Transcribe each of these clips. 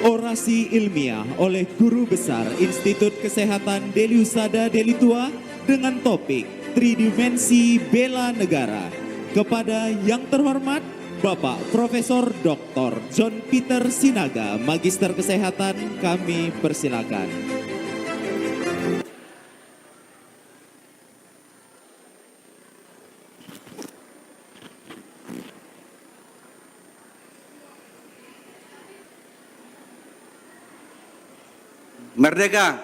Orasi ilmiah oleh Guru Besar Institut Kesehatan Deliusada Delitua dengan topik Tridimensi Bela Negara. Kepada yang terhormat Bapak Profesor Dr. John Peter Sinaga, Magister Kesehatan, kami persilakan. Merdeka.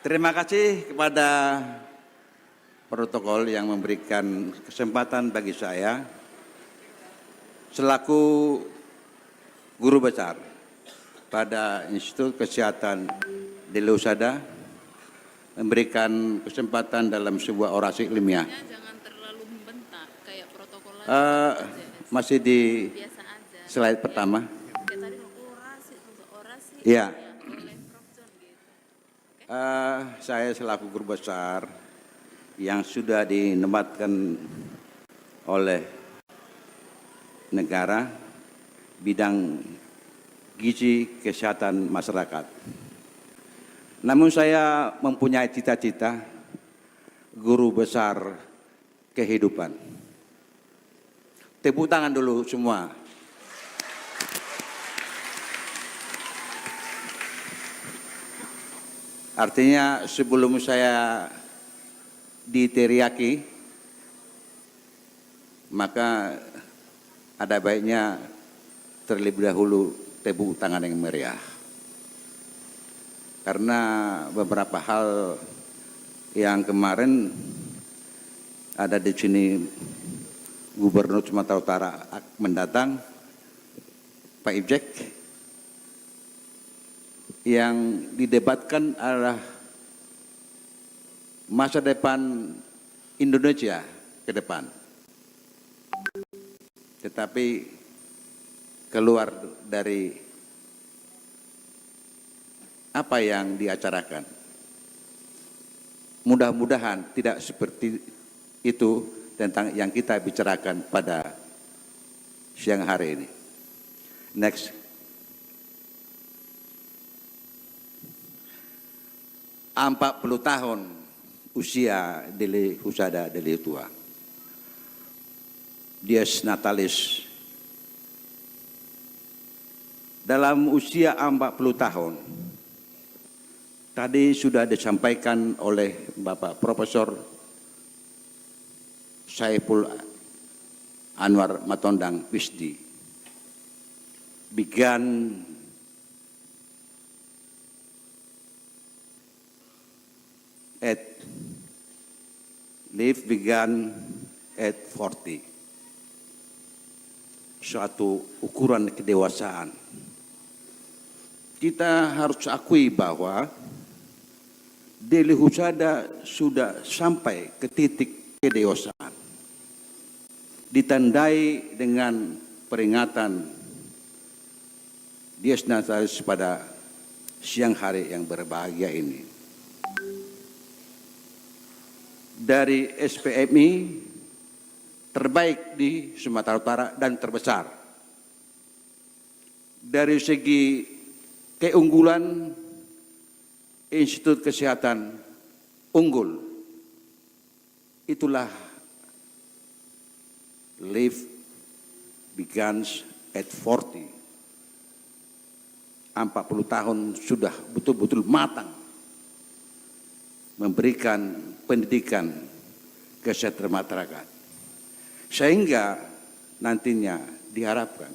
Terima kasih kepada protokol yang memberikan kesempatan bagi saya selaku guru besar pada Institut Kesehatan Deliusada memberikan kesempatan dalam sebuah orasi ilmiah. Jangan terlalu membentak kayak protokol Masih di biasa aja. slide pertama. Kayak tadi orasi. Iya. Oleh Prof. John gitu. Saya selaku guru besar yang sudah ditempatkan oleh negara bidang gizi kesehatan masyarakat. Namun saya mempunyai cita-cita guru besar kehidupan. Tepuk tangan dulu semua. Artinya sebelum saya diteriaki, maka ada baiknya terlebih dahulu tepuk tangan yang meriah. Karena beberapa hal yang kemarin ada di sini Gubernur Sumatera Utara mendatang, Pak Ibjek, yang didebatkan adalah masa depan Indonesia ke depan. Tetapi keluar dari apa yang diacarakan. Mudah-mudahan tidak seperti itu tentang yang kita bicarakan pada siang hari ini. Next. 40 tahun usia Deliusada Delitua. Dies Natalis. Dalam usia 40 tahun, tadi sudah disampaikan oleh Bapak Profesor Saiful Anwar Matondang Wisdi, began at 40. Suatu ukuran kedewasaan. Kita harus akui bahwa Deliusada sudah sampai ke titik kedewasaan. Ditandai dengan peringatan Dies Natalis pada siang hari yang berbahagia ini. Dari SPMI terbaik di Sumatera Utara dan terbesar. Dari segi keunggulan, Institut Kesehatan unggul. Itulah life begins at 40. 40 tahun sudah betul-betul matang memberikan pendidikan kesehatan masyarakat. Sehingga nantinya diharapkan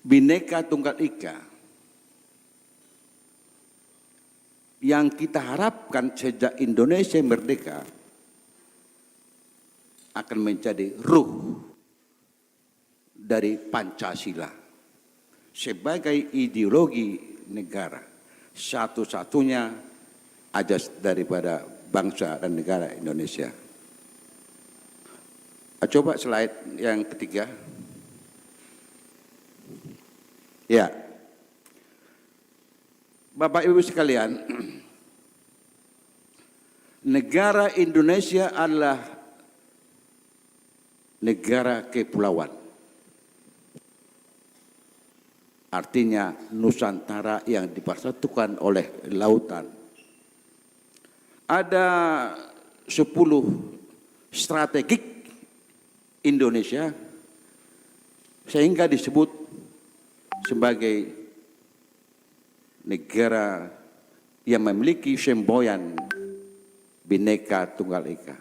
Bhinneka Tunggal Ika yang kita harapkan sejak Indonesia merdeka akan menjadi ruh dari Pancasila sebagai ideologi negara, satu-satunya ajas daripada bangsa dan negara Indonesia. Coba slide yang ketiga. Ya, Bapak Ibu sekalian, negara Indonesia adalah negara kepulauan. Artinya Nusantara yang dipersatukan oleh lautan. Ada 10 strategik Indonesia sehingga disebut sebagai negara yang memiliki semboyan Bhinneka Tunggal Ika.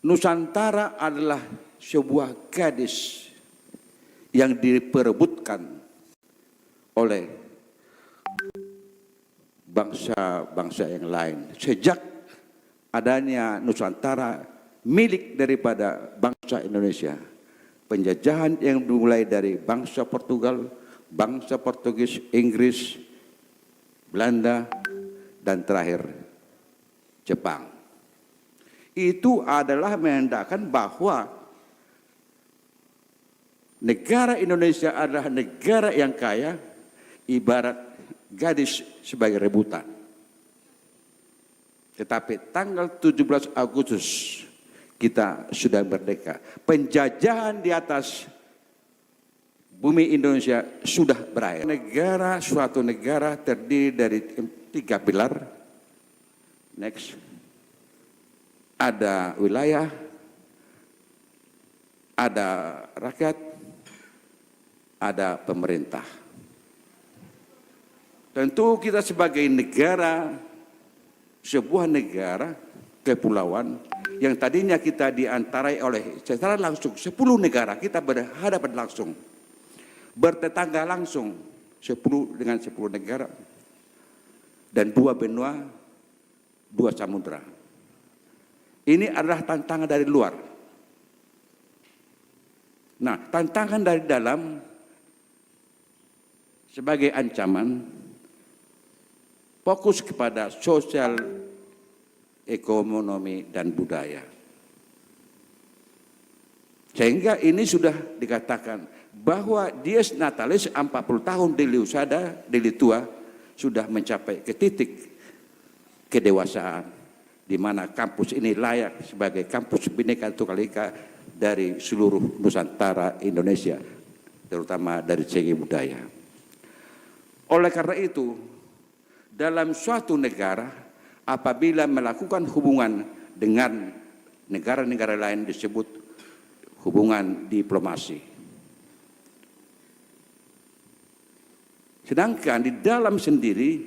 Nusantara adalah sebuah gadis yang diperebutkan oleh bangsa-bangsa yang lain. Sejak adanya Nusantara milik daripada bangsa Indonesia, penjajahan yang dimulai dari bangsa Portugal, bangsa Portugis, Inggris, Belanda, dan terakhir Jepang. Itu adalah menandakan bahwa negara Indonesia adalah negara yang kaya, ibarat gadis sebagai rebutan. Tetapi tanggal 17 Agustus kita sudah merdeka. Penjajahan di atas bumi Indonesia sudah berakhir. Suatu negara terdiri dari 3 pilar. Next. Ada wilayah, ada rakyat, ada pemerintah. Tentu kita sebagai negara, sebuah negara kepulauan yang tadinya kita diantarai oleh secara langsung 10 negara, kita berhadapan langsung, bertetangga langsung 10 dengan 10 negara dan 2 benua, 2 samudra. Ini adalah tantangan dari luar. Nah, tantangan dari dalam sebagai ancaman fokus kepada sosial, ekonomi, dan budaya. Sehingga ini sudah dikatakan bahwa Dies Natalis 40 tahun Deli Tua sudah mencapai ke titik kedewasaan, di mana kampus ini layak sebagai kampus Bhinneka Tunggal Ika dari seluruh Nusantara Indonesia, terutama dari segi budaya. Oleh karena itu, dalam suatu negara apabila melakukan hubungan dengan negara-negara lain disebut hubungan diplomasi. Sedangkan di dalam sendiri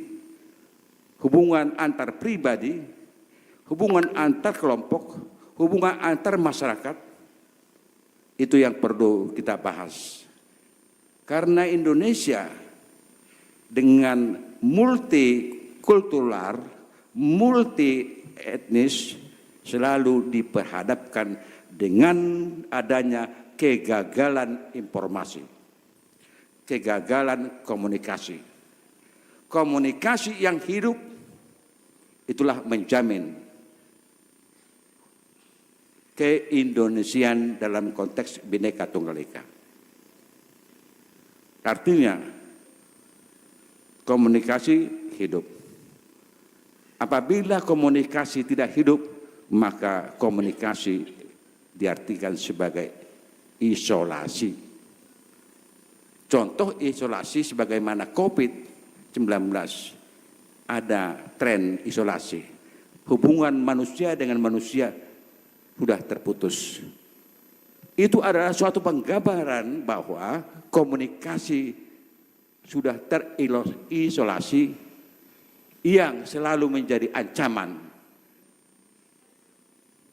hubungan antar pribadi, hubungan antar kelompok, hubungan antar masyarakat, itu yang perlu kita bahas. Karena Indonesia dengan multikultural, multi etnis selalu diperhadapkan dengan adanya kegagalan informasi, kegagalan komunikasi. Komunikasi yang hidup itulah menjamin keindonesian dalam konteks Bhinneka Tunggal Ika. Artinya komunikasi hidup. Apabila komunikasi tidak hidup, maka komunikasi diartikan sebagai isolasi. Contoh isolasi sebagaimana COVID-19, ada tren isolasi. Hubungan manusia dengan manusia sudah terputus. Itu adalah suatu penggambaran bahwa komunikasi sudah terisolasi yang selalu menjadi ancaman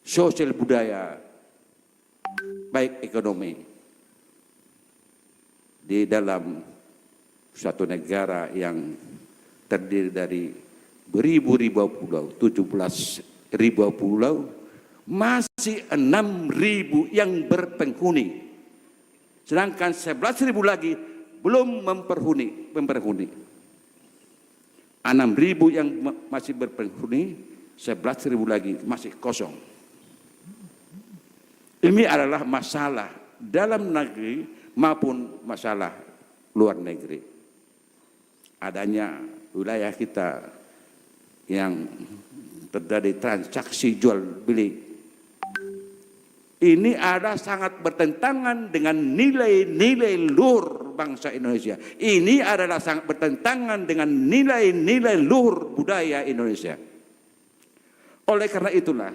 sosial budaya, baik ekonomi. Di dalam suatu negara yang terdiri dari beribu-ribu pulau, 17.000 pulau, masih 6.000 yang berpenghuni. Sedangkan 11.000 lagi belum memperhuni. 6.000 yang masih berpenghuni, 11.000 lagi masih kosong. Ini adalah masalah dalam negeri maupun masalah luar negeri. Adanya wilayah kita yang terjadi transaksi jual beli. Ini ada sangat bertentangan dengan nilai-nilai luhur bangsa Indonesia. Ini adalah sangat bertentangan dengan nilai-nilai luhur budaya Indonesia. Oleh karena itulah,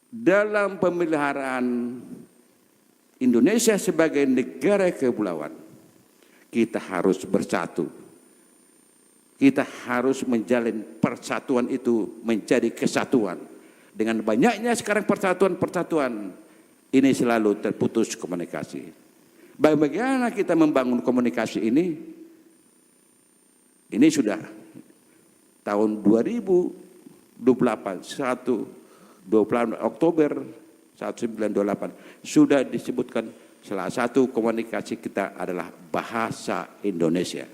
dalam pemeliharaan Indonesia sebagai negara kepulauan, kita harus bersatu. Kita harus menjalin persatuan itu menjadi kesatuan. Dengan banyaknya sekarang persatuan-persatuan, ini selalu terputus komunikasi. Bagaimana kita membangun komunikasi ini? Ini sudah tahun 2028, 28 Oktober 1928, sudah disebutkan salah satu komunikasi kita adalah bahasa Indonesia.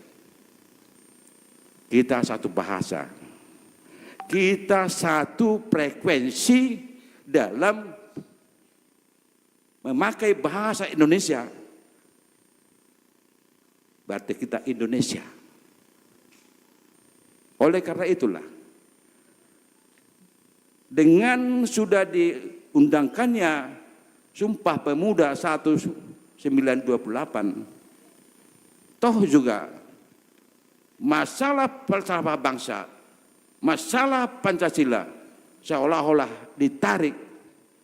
Kita satu bahasa. Kita satu frekuensi dalam memakai bahasa Indonesia. Berarti kita Indonesia. Oleh karena itulah, dengan sudah diundangkannya Sumpah Pemuda 1928, toh juga masalah falsafah bangsa, masalah Pancasila seolah-olah ditarik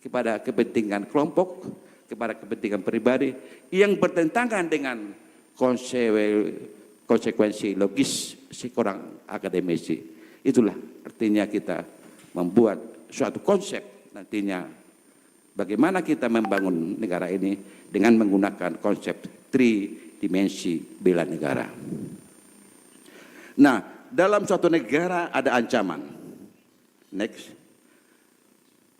kepada kepentingan kelompok, kepada kepentingan pribadi yang bertentangan dengan konsekuensi logis seorang akademisi. Itulah artinya kita membuat suatu konsep nantinya bagaimana kita membangun negara ini dengan menggunakan konsep tridimensi bela negara. Nah, dalam suatu negara ada ancaman. Next.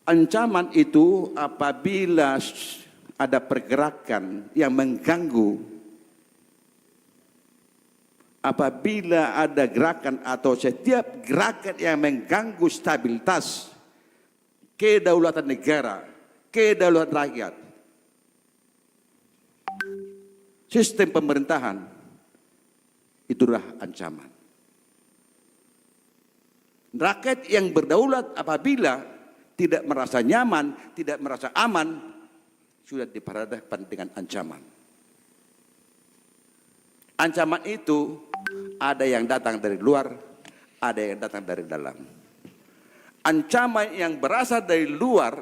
Ancaman itu apabila ada pergerakan yang mengganggu, apabila ada gerakan atau setiap gerakan yang mengganggu stabilitas kedaulatan negara, kedaulatan rakyat, sistem pemerintahan, itulah ancaman. Rakyat yang berdaulat apabila tidak merasa nyaman, tidak merasa aman, sudah diperhadapkan dengan ancaman. Ancaman itu ada yang datang dari luar, ada yang datang dari dalam. Ancaman yang berasal dari luar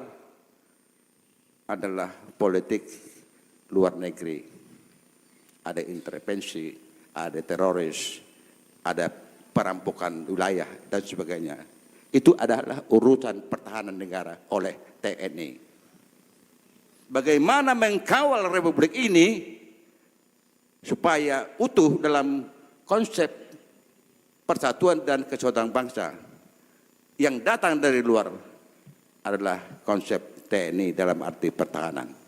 adalah politik luar negeri. Ada intervensi, ada teroris, ada perampokan wilayah dan sebagainya. Itu adalah urusan pertahanan negara oleh TNI. Bagaimana mengkawal republik ini supaya utuh dalam konsep persatuan dan kesatuan bangsa. Yang datang dari luar adalah konsep TNI dalam arti pertahanan.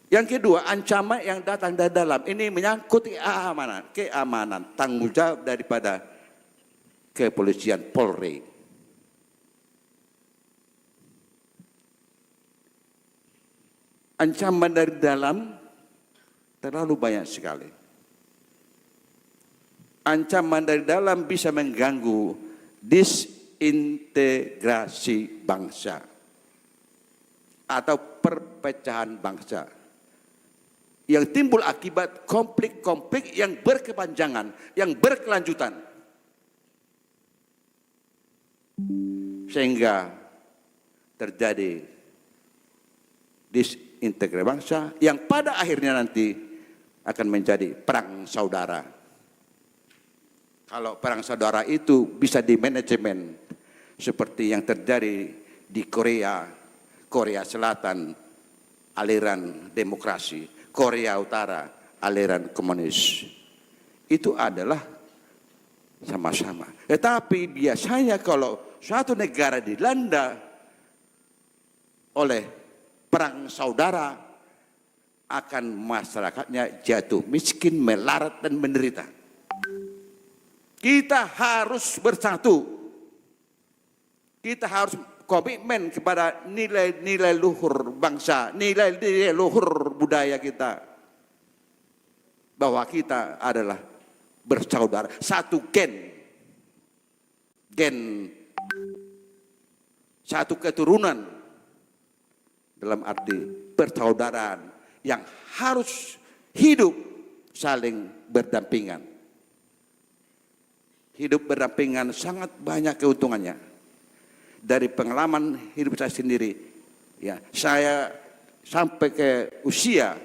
Yang kedua, ancaman yang datang dari dalam ini menyangkut keamanan, tanggung jawab daripada kepolisian Polri. Ancaman dari dalam terlalu banyak sekali. Ancaman dari dalam bisa mengganggu disintegrasi bangsa atau perpecahan bangsa yang timbul akibat konflik-konflik yang berkepanjangan, yang berkelanjutan, sehingga terjadi disintegrasi bangsa yang pada akhirnya nanti akan menjadi perang saudara. Kalau perang saudara itu bisa dimanajemen seperti yang terjadi di Korea Selatan, aliran demokrasi, Korea Utara, aliran komunis. Itu adalah sama-sama. Tetapi biasanya kalau suatu negara dilanda oleh perang saudara, akan masyarakatnya jatuh miskin, melarat dan menderita. Kita harus bersatu. Kita harus komitmen kepada nilai-nilai luhur bangsa, nilai-nilai luhur budaya kita. Bahwa kita adalah bersaudara, satu gen satu keturunan dalam arti persaudaraan yang harus hidup saling berdampingan. Hidup berdampingan sangat banyak keuntungannya. Dari pengalaman hidup saya sendiri, ya, saya sampai ke usia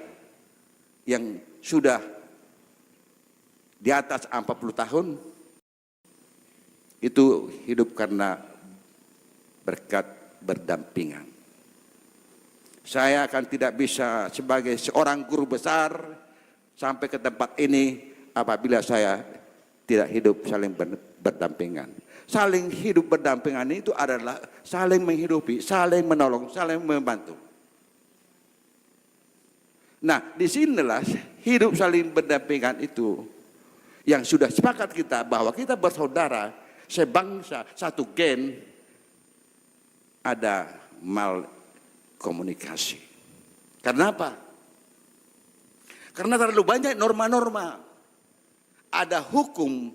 yang sudah di atas 40 tahun, itu hidup karena berkat berdampingan. Saya akan tidak bisa sebagai seorang guru besar sampai ke tempat ini apabila saya tidak hidup saling berdampingan. Saling hidup berdampingan itu adalah saling menghidupi, saling menolong, saling membantu. Nah, disinilah hidup saling berdampingan itu yang sudah sepakat kita bahwa kita bersaudara, sebangsa, satu gen, ada mal komunikasi. Karena apa? Karena terlalu banyak norma-norma. Ada hukum,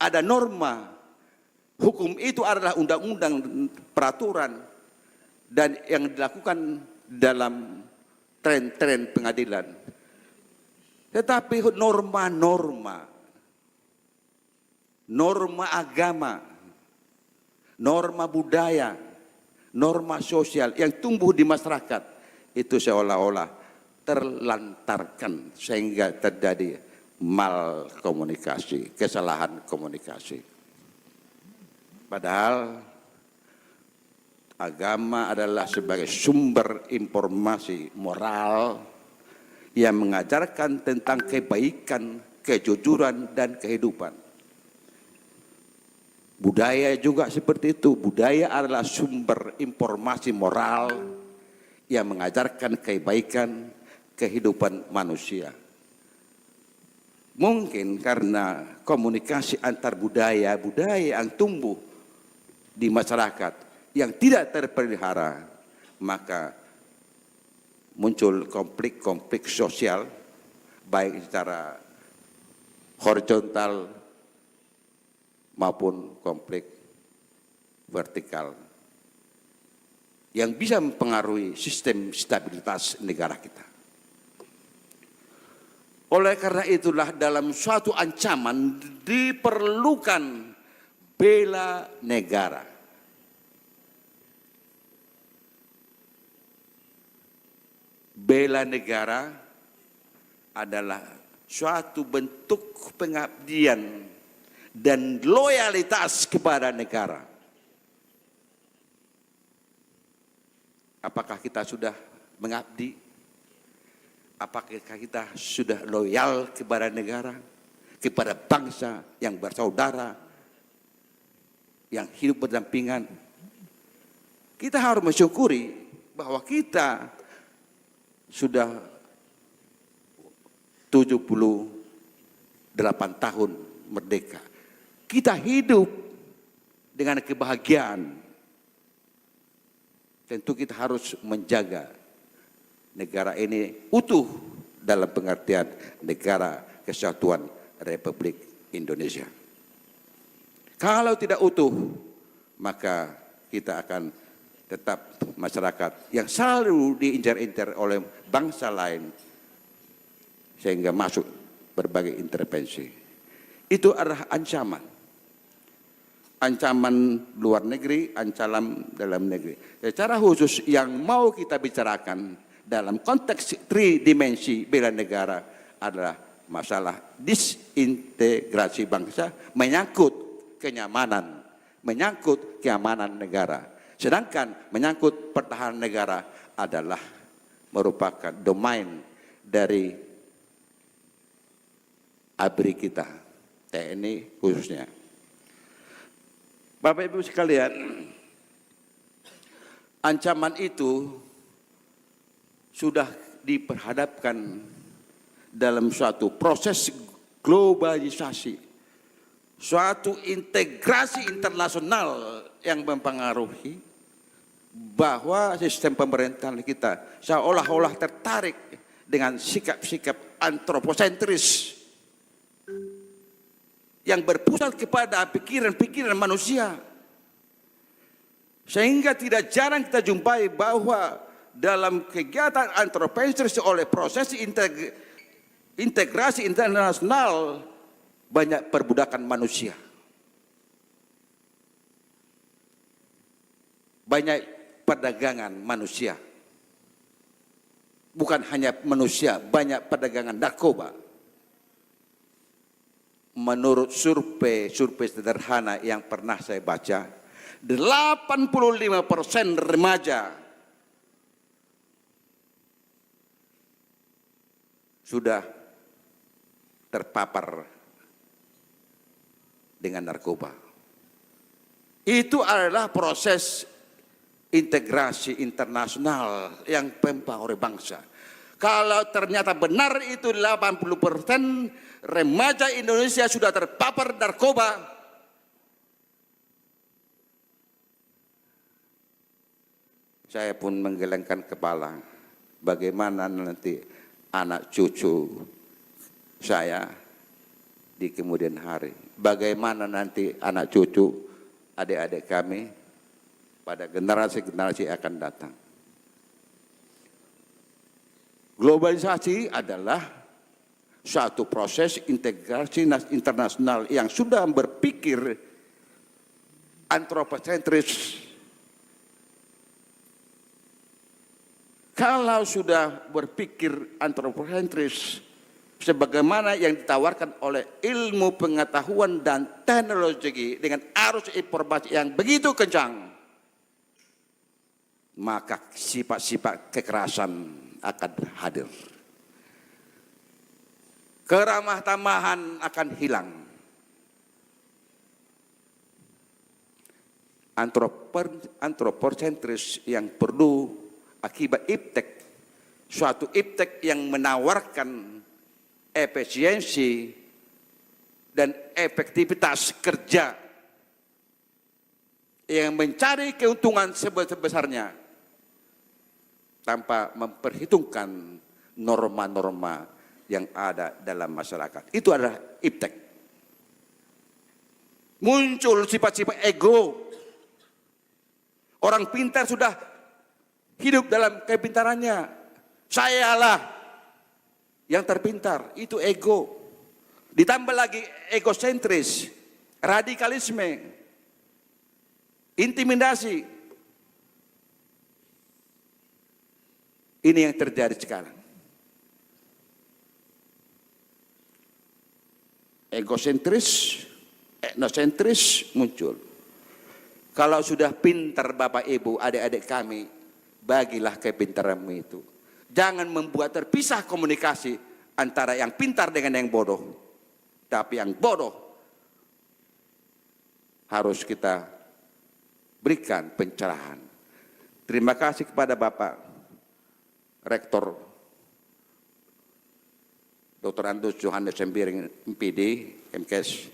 ada norma. Hukum itu adalah undang-undang, peraturan, dan yang dilakukan dalam tren-tren pengadilan. Tetapi norma-norma, norma agama, norma budaya, norma sosial yang tumbuh di masyarakat itu seolah-olah terlantarkan sehingga terjadi mal komunikasi, kesalahan komunikasi. Padahal agama adalah sebagai sumber informasi moral yang mengajarkan tentang kebaikan, kejujuran, dan kehidupan. Budaya juga seperti itu. Budaya adalah sumber informasi moral yang mengajarkan kebaikan, kehidupan manusia. Mungkin karena komunikasi antar budaya yang tumbuh di masyarakat yang tidak terpelihara, maka muncul konflik-konflik sosial baik secara horizontal maupun konflik vertikal yang bisa mempengaruhi sistem stabilitas negara kita. Oleh karena itulah dalam suatu ancaman diperlukan bela negara. Bela negara adalah suatu bentuk pengabdian dan loyalitas kepada negara. Apakah kita sudah mengabdi? Apakah kita sudah loyal kepada negara, kepada bangsa yang bersaudara, yang hidup berdampingan? Kita harus mensyukuri bahwa kita sudah 78 tahun merdeka. Kita hidup dengan kebahagiaan. Tentu kita harus menjaga negara ini utuh dalam pengertian negara kesatuan Republik Indonesia. Kalau tidak utuh, maka kita akan tetap masyarakat yang selalu diincar-incar oleh bangsa lain sehingga masuk berbagai intervensi. Itu adalah ancaman. Ancaman luar negeri, ancaman dalam negeri. Secara khusus yang mau kita bicarakan dalam konteks tridimensi bela negara adalah masalah disintegrasi bangsa, menyangkut kenyamanan, menyangkut keamanan negara. Sedangkan menyangkut pertahanan negara adalah merupakan domain dari ABRI kita, TNI khususnya. Bapak Ibu sekalian, ancaman itu sudah diperhadapkan dalam suatu proses globalisasi, suatu integrasi internasional yang mempengaruhi bahwa sistem pemerintahan kita seolah-olah tertarik dengan sikap-sikap antroposentris yang berpusat kepada pikiran-pikiran manusia Sehingga tidak jarang kita jumpai bahwa dalam kegiatan antropometris oleh proses integrasi internasional banyak perbudakan manusia. Banyak perdagangan manusia. Bukan hanya manusia, banyak perdagangan narkoba. Menurut survei sederhana yang pernah saya baca, 85% remaja sudah terpapar dengan narkoba. Itu adalah proses integrasi internasional yang mempengaruhi bangsa. Kalau ternyata benar itu 80% remaja Indonesia sudah terpapar narkoba, saya pun menggelengkan kepala. Bagaimana nanti anak cucu saya di kemudian hari? Bagaimana nanti anak cucu adik-adik kami pada generasi-generasi akan datang? Globalisasi adalah suatu proses integrasi internasional yang sudah berpikir antropocentris. Kalau sudah berpikir antropocentris, sebagaimana yang ditawarkan oleh ilmu pengetahuan dan teknologi dengan arus informasi yang begitu kencang, maka sifat-sifat kekerasan akan hadir. Keramah tamahan akan hilang. Antropocentris yang perlu akibat iptek, suatu iptek yang menawarkan efisiensi dan efektivitas kerja yang mencari keuntungan sebesar-besarnya tanpa memperhitungkan norma-norma yang ada dalam masyarakat. Itu adalah iptek. Muncul sifat-sifat ego. Orang pintar sudah hidup dalam kepintarannya. Sayalah yang terpintar. Itu ego. Ditambah lagi egosentris, radikalisme, intimidasi. Ini yang terjadi sekarang. Egosentris, etnosentris muncul. Kalau sudah pintar Bapak Ibu, adik-adik kami, bagilah kepintaranmu itu. Jangan membuat terpisah komunikasi antara yang pintar dengan yang bodoh. Tapi yang bodoh harus kita berikan pencerahan. Terima kasih kepada Bapak Rektor Dr. Andus Johannes Sembiring, MPD, MKes,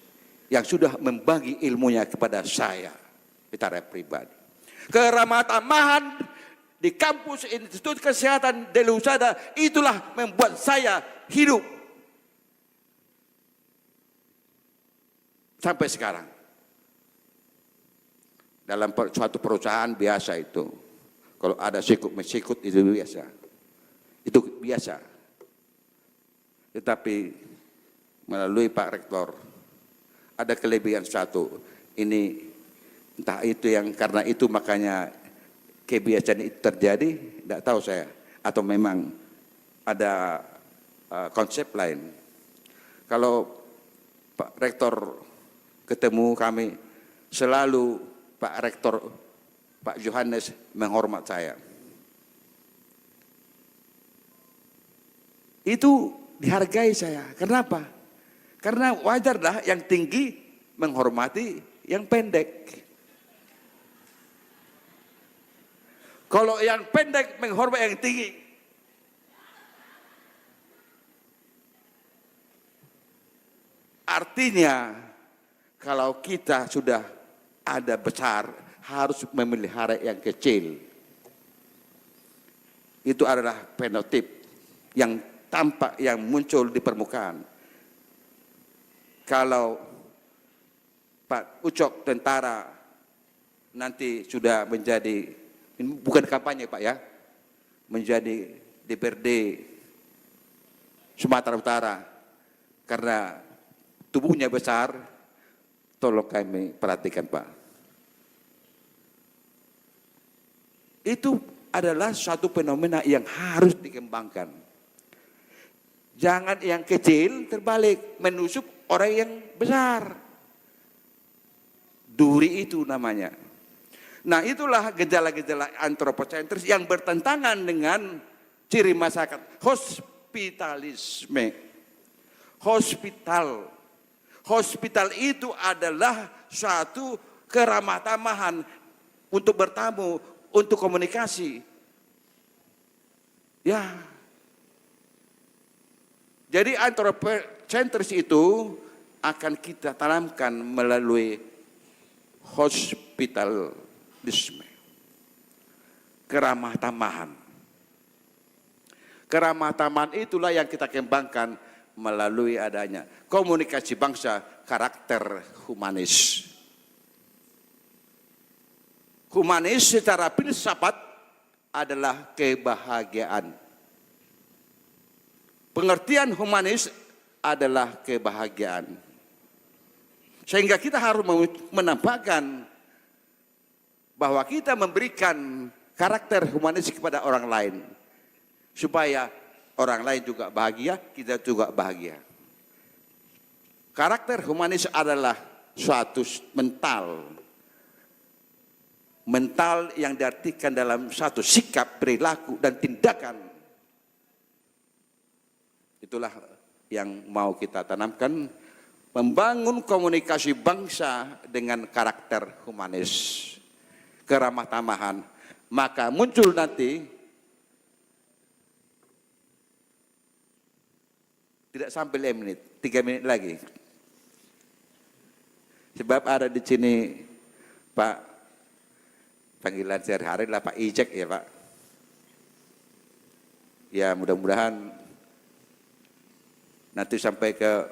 yang sudah membagi ilmunya kepada saya secara pribadi. Keramah tamahan di kampus Institut Kesehatan Deli Husada itulah membuat saya hidup sampai sekarang. Dalam suatu perusahaan biasa itu, kalau ada sikut-mesikut itu biasa. Itu biasa. Tetapi melalui Pak Rektor ada kelebihan satu. Ini entah itu yang karena itu makanya kebiasaan itu terjadi, tidak tahu saya. Atau memang ada konsep lain. Kalau Pak Rektor ketemu kami, selalu Pak Rektor, Pak Johannes menghormat saya. Itu dihargai saya. Kenapa? Karena wajarlah yang tinggi menghormati yang pendek. Kalau yang pendek menghormati yang tinggi, artinya kalau kita sudah ada besar, harus memelihara yang kecil. Itu adalah fenotip yang tampak, yang muncul di permukaan. Kalau Pak Ucok tentara nanti sudah menjadi, ini bukan kampanye Pak ya, menjadi DPRD Sumatera Utara, karena tubuhnya besar, tolong kami perhatikan Pak. Itu adalah suatu fenomena yang harus dikembangkan. Jangan yang kecil terbalik, menusuk orang yang besar. Duri itu namanya. Nah itulah gejala-gejala antropocentris yang bertentangan dengan ciri masyarakat hospitalisme. Hospital itu adalah suatu keramah tamahan untuk bertamu, untuk komunikasi. Ya. Jadi antropocentris itu akan kita tanamkan melalui hospitalisme. Keramah tamahan. Keramah tamahan itulah yang kita kembangkan melalui adanya komunikasi bangsa karakter humanis. Humanis secara filsafat adalah kebahagiaan. Pengertian humanis adalah kebahagiaan. Sehingga kita harus menampakkan bahwa kita memberikan karakter humanis kepada orang lain. Supaya orang lain juga bahagia, kita juga bahagia. Karakter humanis adalah suatu mental. Mental yang diartikan dalam satu sikap, perilaku, dan tindakan. Itulah yang mau kita tanamkan, membangun komunikasi bangsa dengan karakter humanis, keramah tamahan. Maka muncul nanti, tidak sampai 5 menit, 3 menit lagi. Sebab ada di sini Pak, panggilan sehari-hari lah Pak Ijek ya Pak. Ya mudah-mudahan nanti sampai ke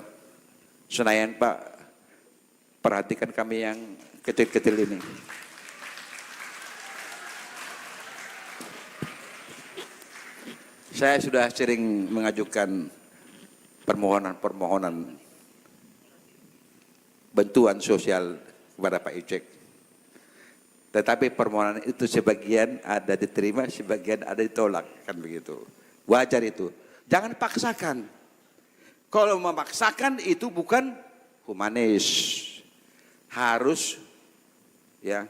Senayan Pak, perhatikan kami yang kecil-kecil ini. Saya sudah sering mengajukan permohonan bantuan sosial kepada Pak Ijek. Tetapi permohonan itu sebagian ada diterima, sebagian ada ditolak, kan begitu. Wajar itu. Jangan paksakan. Kalau memaksakan itu bukan humanis. Harus ya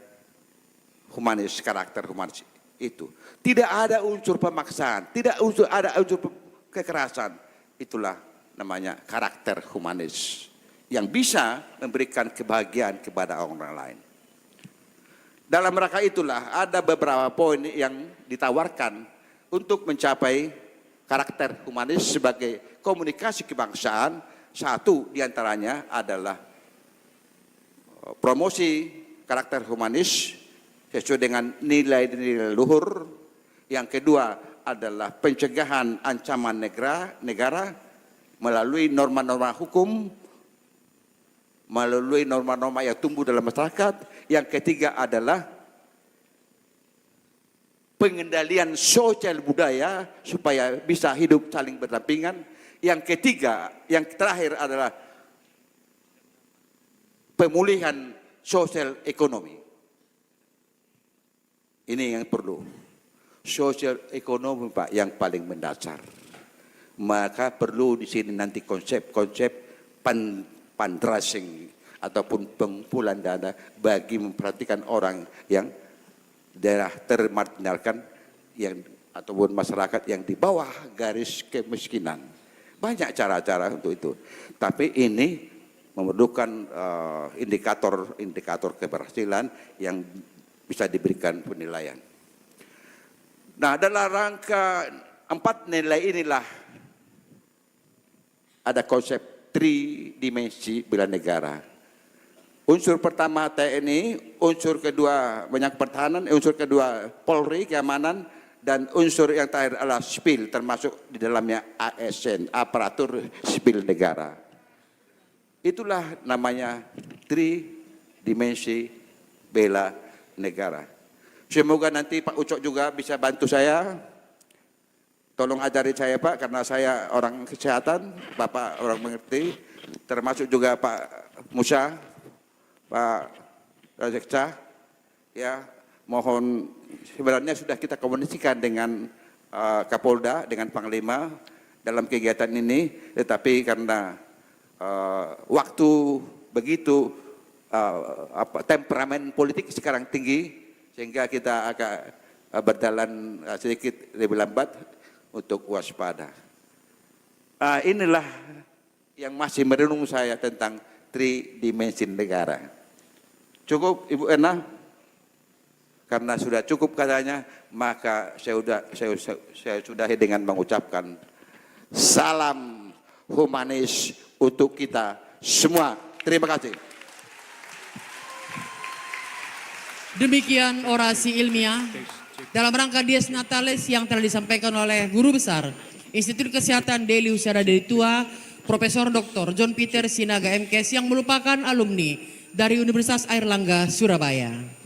humanis, karakter humanis itu. Tidak ada unsur pemaksaan, tidak ada unsur kekerasan. Itulah namanya karakter humanis yang bisa memberikan kebahagiaan kepada orang lain. Dalam rangka itulah ada beberapa poin yang ditawarkan untuk mencapai karakter humanis sebagai komunikasi kebangsaan. Satu diantaranya adalah promosi karakter humanis sesuai dengan nilai-nilai luhur. Yang kedua adalah pencegahan ancaman negara melalui norma-norma hukum, melalui norma-norma yang tumbuh dalam masyarakat. Yang ketiga adalah pengendalian sosial budaya supaya bisa hidup saling berdampingan. Yang ketiga, yang terakhir adalah pemulihan sosial ekonomi. Ini yang perlu. Sosial ekonomi Pak yang paling mendasar. Maka perlu di sini nanti konsep-konsep fundraising ataupun pengumpulan dana bagi memperhatikan orang yang daerah termarginalkan yang ataupun masyarakat yang di bawah garis kemiskinan. Banyak cara-cara untuk itu. Tapi ini memerlukan indikator keberhasilan yang bisa diberikan penilaian. Nah, dalam rangka 4 nilai inilah ada konsep 3 dimensi bela negara. Unsur pertama TNI, unsur kedua banyak pertahanan, unsur kedua Polri keamanan, dan unsur yang terakhir adalah sipil, termasuk di dalamnya ASN, aparatur sipil negara. Itulah namanya 3 dimensi bela negara. Semoga nanti Pak Ucok juga bisa bantu saya. Tolong ajari saya Pak, karena saya orang kesehatan, Bapak orang mengerti. Termasuk juga Pak Musa, Pak Rajeksa. Ya, mohon, sebenarnya sudah kita komunikasikan dengan Kapolda, dengan Panglima dalam kegiatan ini, tetapi karena waktu begitu temperamen politik sekarang tinggi, sehingga kita agak berjalan sedikit lebih lambat untuk waspada. Inilah yang masih merenung saya tentang tridimensi negara. Cukup Ibu Ena? Karena sudah cukup katanya, maka saya sudahi dengan mengucapkan salam humanis untuk kita semua. Terima kasih. Demikian orasi ilmiah dalam rangka Dies Natalis yang telah disampaikan oleh Guru Besar Institut Kesehatan Deli Husada Deli Tua, Profesor Dr. John Peter Sinaga MKes yang merupakan alumni dari Universitas Airlangga, Surabaya.